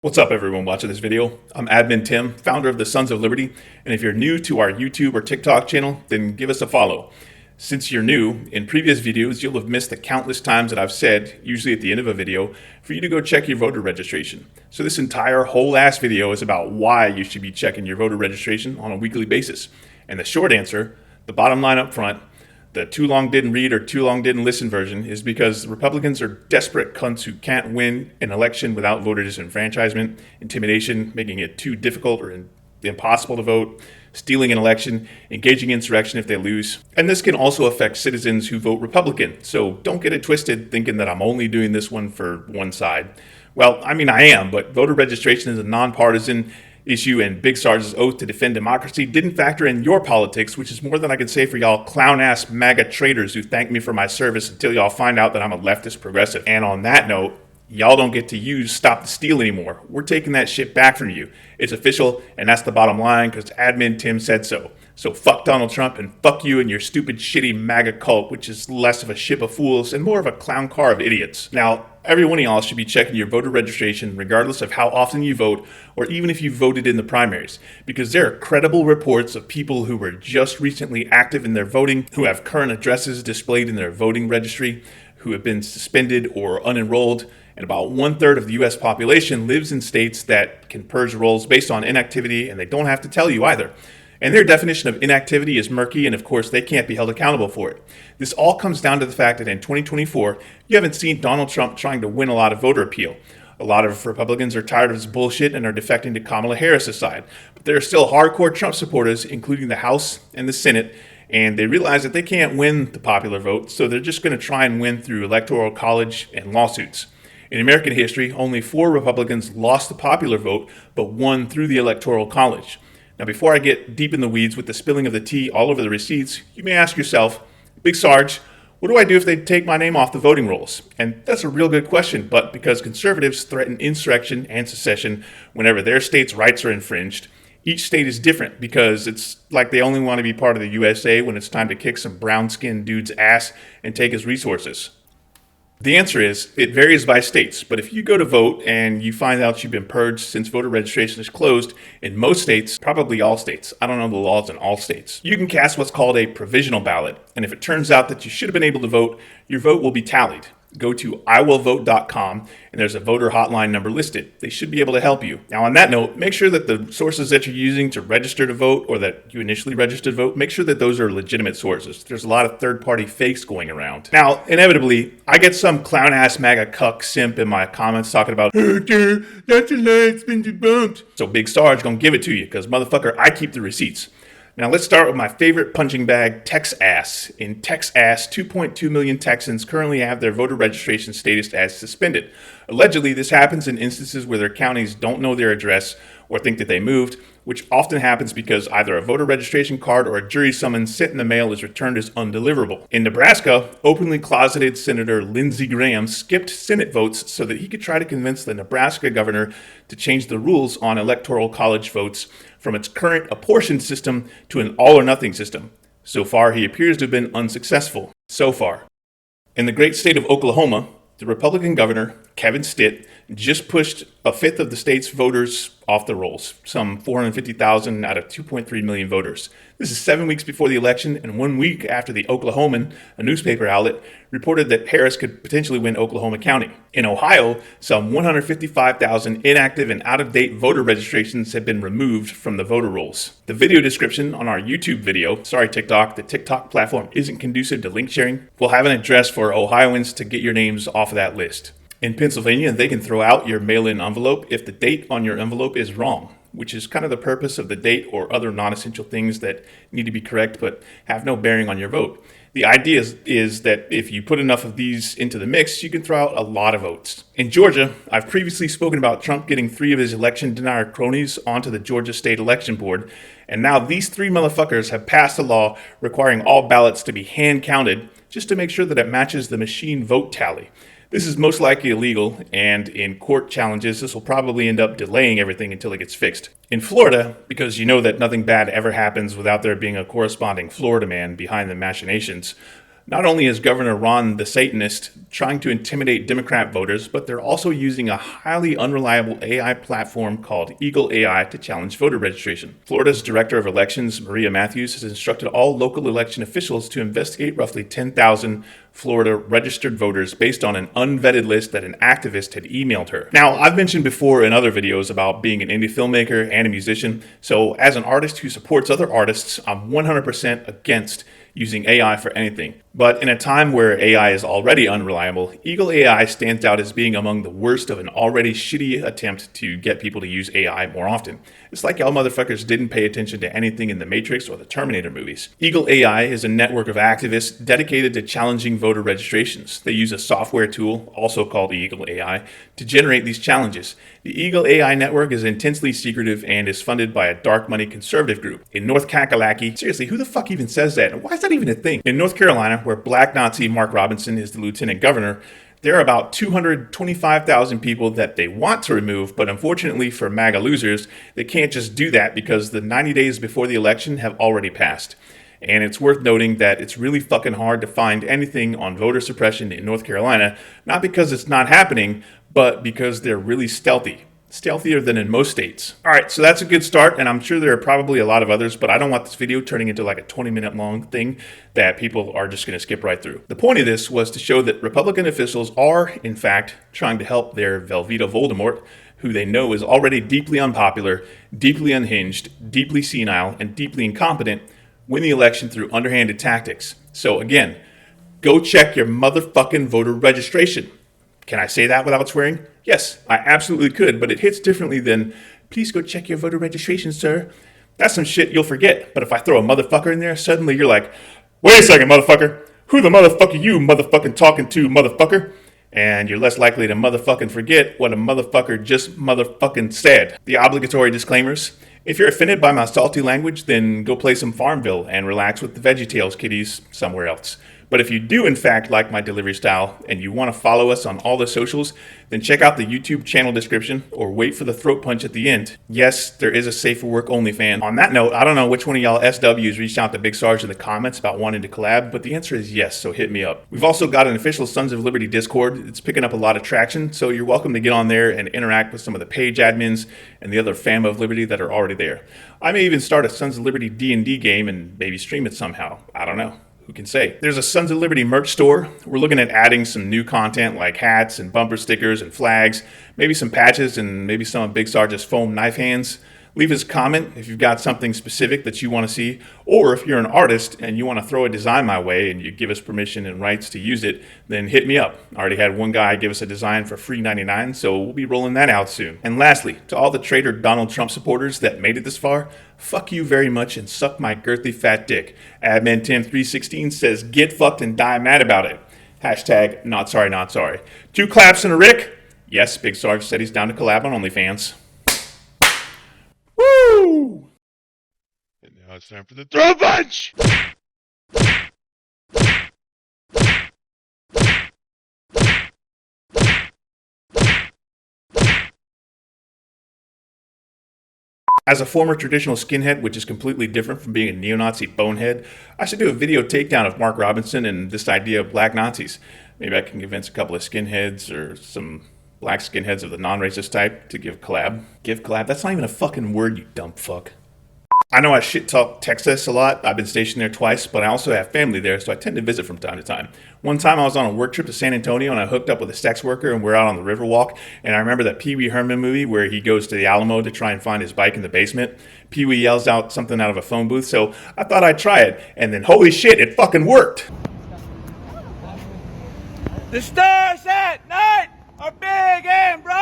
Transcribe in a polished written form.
What's up, everyone watching this video? I'm Admin Tim, founder of the Sons of Liberty, and if you're new to our YouTube or TikTok channel, then give us a follow. Since you're new, in previous videos you'll have missed the countless times that I've said, usually at the end of a video, for you to go check your voter registration. So this entire whole ass video is about why you should be checking your voter registration on a weekly basis. And the short answer, the bottom line up front, the too long didn't read or too long didn't listen version is because Republicans are desperate cunts who can't win an election without voter disenfranchisement, intimidation, making it too difficult or impossible to vote, stealing an election, engaging in insurrection if they lose. And this can also affect citizens who vote Republican. So don't get it twisted thinking that I'm only doing this one for one side. Well, I mean, I am, but voter registration is a nonpartisan issue, and BigSarge's oath to defend democracy didn't factor in your politics, which is more than I can say for y'all clown-ass MAGA traitors who thank me for my service until y'all find out that I'm a leftist progressive. And on that note, y'all don't get to use StopTheSteal anymore. We're taking that shit back from you. It's official, and that's the bottom line because Admin Tim said so. So fuck Donald Trump and fuck you and your stupid shitty MAGA cult, which is less of a ship of fools and more of a clown car of idiots. Now, every one of y'all should be checking your voter registration regardless of how often you vote or even if you voted in the primaries, because there are credible reports of people who were just recently active in their voting, who have current addresses displayed in their voting registry, who have been suspended or unenrolled, and about 1/3 of the U.S. population lives in states that can purge rolls based on inactivity, and they don't have to tell you either. And their definition of inactivity is murky, and of course they can't be held accountable for it. This all comes down to the fact that in 2024, you haven't seen Donald Trump trying to win a lot of voter appeal. A lot of Republicans are tired of his bullshit and are defecting to Kamala Harris' side. But there are still hardcore Trump supporters, including the House and the Senate, and they realize that they can't win the popular vote, so they're just going to try and win through Electoral College and lawsuits. In American history, only 4 Republicans lost the popular vote, but won through the Electoral College. Now, before I get deep in the weeds with the spilling of the tea all over the receipts, you may ask yourself, BigSarge, what do I do if they take my name off the voting rolls? And that's a real good question, but because conservatives threaten insurrection and secession whenever their state's rights are infringed, each state is different because it's like they only want to be part of the USA when it's time to kick some brown-skinned dude's ass and take his resources. The answer is, it varies by states, but if you go to vote and you find out you've been purged since voter registration is closed, in most states, probably all states, I don't know the laws in all states, you can cast what's called a provisional ballot, and if it turns out that you should have been able to vote, your vote will be tallied. Go to iwillvote.com and there's a voter hotline number listed. They should be able to help you. Now, on that note, make sure that the sources that you're using to register to vote or that you initially registered to vote, make sure that those are legitimate sources. There's a lot of third-party fakes going around. Now, inevitably, I get some clown-ass MAGA cuck simp in my comments talking about, "Oh, dude, that's a lie, it's been debunked." So BigSarge gonna give it to you because, motherfucker, I keep the receipts. Now let's start with my favorite punching bag, Texas. In Texas, 2.2 million Texans currently have their voter registration status as suspended. Allegedly, this happens in instances where their counties don't know their address or think that they moved, which often happens because either a voter registration card or a jury summons sent in the mail is returned as undeliverable. In Nebraska, openly closeted Senator Lindsey Graham skipped Senate votes so that he could try to convince the Nebraska governor to change the rules on Electoral College votes from its current apportioned system to an all-or-nothing system. So far, he appears to have been unsuccessful. So far. In the great state of Oklahoma, the Republican governor, Kevin Stitt, just pushed 1/5 of the state's voters off the rolls, some 450,000 out of 2.3 million voters. This is 7 weeks before the election and 1 week after the Oklahoman, a newspaper outlet, reported that Harris could potentially win Oklahoma County. In Ohio, some 155,000 inactive and out-of-date voter registrations have been removed from the voter rolls. The video description on our YouTube video, sorry TikTok, the TikTok platform isn't conducive to link sharing, will have an address for Ohioans to get your names off of that list. In Pennsylvania, they can throw out your mail-in envelope if the date on your envelope is wrong, which is kind of the purpose of the date or other non-essential things that need to be correct but have no bearing on your vote. The idea is that if you put enough of these into the mix, you can throw out a lot of votes. In Georgia, I've previously spoken about Trump getting 3 of his election denier cronies onto the Georgia State Election Board, and now these 3 motherfuckers have passed a law requiring all ballots to be hand-counted just to make sure that it matches the machine vote tally. This is most likely illegal, and in court challenges, this will probably end up delaying everything until it gets fixed. In Florida, because you know that nothing bad ever happens without there being a corresponding Florida man behind the machinations, Not only is Governor Ron the Satanist trying to intimidate Democrat voters, but they're also using a highly unreliable AI platform called Eagle AI to challenge voter registration. Florida's Director of Elections, Maria Matthews, has instructed all local election officials to investigate roughly 10,000 Florida registered voters based on an unvetted list that an activist had emailed her. Now, I've mentioned before in other videos about being an indie filmmaker and a musician, so as an artist who supports other artists, I'm 100% against using AI for anything. But in a time where AI is already unreliable, Eagle AI stands out as being among the worst of an already shitty attempt to get people to use AI more often. It's like y'all motherfuckers didn't pay attention to anything in the Matrix or the Terminator movies. Eagle AI is a network of activists dedicated to challenging voter registrations. They use a software tool, also called Eagle AI, to generate these challenges. The Eagle AI network is intensely secretive and is funded by a dark money conservative group. In North Kakalaki, seriously, who the fuck even says that? Why is that even a thing? In North Carolina, where Black Nazi Mark Robinson is the lieutenant governor, there are about 225,000 people that they want to remove, but unfortunately for MAGA losers, they can't just do that because the 90 days before the election have already passed. And it's worth noting that it's really fucking hard to find anything on voter suppression in North Carolina, not because it's not happening, but because they're really stealthy. Stealthier than in most states. Alright, so that's a good start, and I'm sure there are probably a lot of others, but I don't want this video turning into like a 20-minute long thing that people are just going to skip right through. The point of this was to show that Republican officials are, in fact, trying to help their Velveeta Voldemort, who they know is already deeply unpopular, deeply unhinged, deeply senile, and deeply incompetent, win the election through underhanded tactics. So again, go check your motherfucking voter registration. Can I say that without swearing? Yes, I absolutely could, but it hits differently than, please go check your voter registration, sir. That's some shit you'll forget. But if I throw a motherfucker in there, suddenly you're like, wait a second, motherfucker. Who the motherfucker you motherfucking talking to, motherfucker? And you're less likely to motherfucking forget what a motherfucker just motherfucking said. The obligatory disclaimers. If you're offended by my salty language, then go play some Farmville and relax with the VeggieTales kiddies somewhere else. But if you do in fact like my delivery style and you want to follow us on all the socials, then check out the YouTube channel description or wait for the throat punch at the end. Yes, there is a safe for work only fan. On that note, I don't know which one of y'all SWs reached out to BigSarge in the comments about wanting to collab, but the answer is yes, so hit me up. We've also got an official Sons of Liberty Discord. It's picking up a lot of traction, so you're welcome to get on there and interact with some of the page admins and the other fam of Liberty that are already there. I may even start a Sons of Liberty D&D game and maybe stream it somehow. I don't know. Who can say? There's a Sons of Liberty merch store. We're looking at adding some new content like hats and bumper stickers and flags, maybe some patches and maybe some of BigSarge's foam knife hands. Leave us a comment if you've got something specific that you want to see, or if you're an artist and you want to throw a design my way and you give us permission and rights to use it, then hit me up. I already had one guy give us a design for free 99, so we'll be rolling that out soon. And lastly, to all the traitor Donald Trump supporters that made it this far, fuck you very much and suck my girthy fat dick. Admin Tim316 says get fucked and die mad about it. Hashtag not sorry, not sorry. 2 claps and a Rick. Yes, BigSarge said he's down to collab on OnlyFans. Woo! And now it's time for the Throatpunch! As a former traditional skinhead, which is completely different from being a neo-Nazi bonehead, I should do a video takedown of Mark Robinson and this idea of black Nazis. Maybe I can convince a couple of skinheads or some black skinheads of the non-racist type to give collab. Give collab? That's not even a fucking word, you dumb fuck. I know I shit talk Texas a lot. I've been stationed there twice, but I also have family there, so I tend to visit from time to time. One time I was on a work trip to San Antonio and I hooked up with a sex worker and we're out on the Riverwalk, and I remember that Pee Wee Herman movie where he goes to the Alamo to try and find his bike in the basement. Pee Wee yells out something out of a phone booth, so I thought I'd try it, and then holy shit, it fucking worked! The stars at night are big and bright.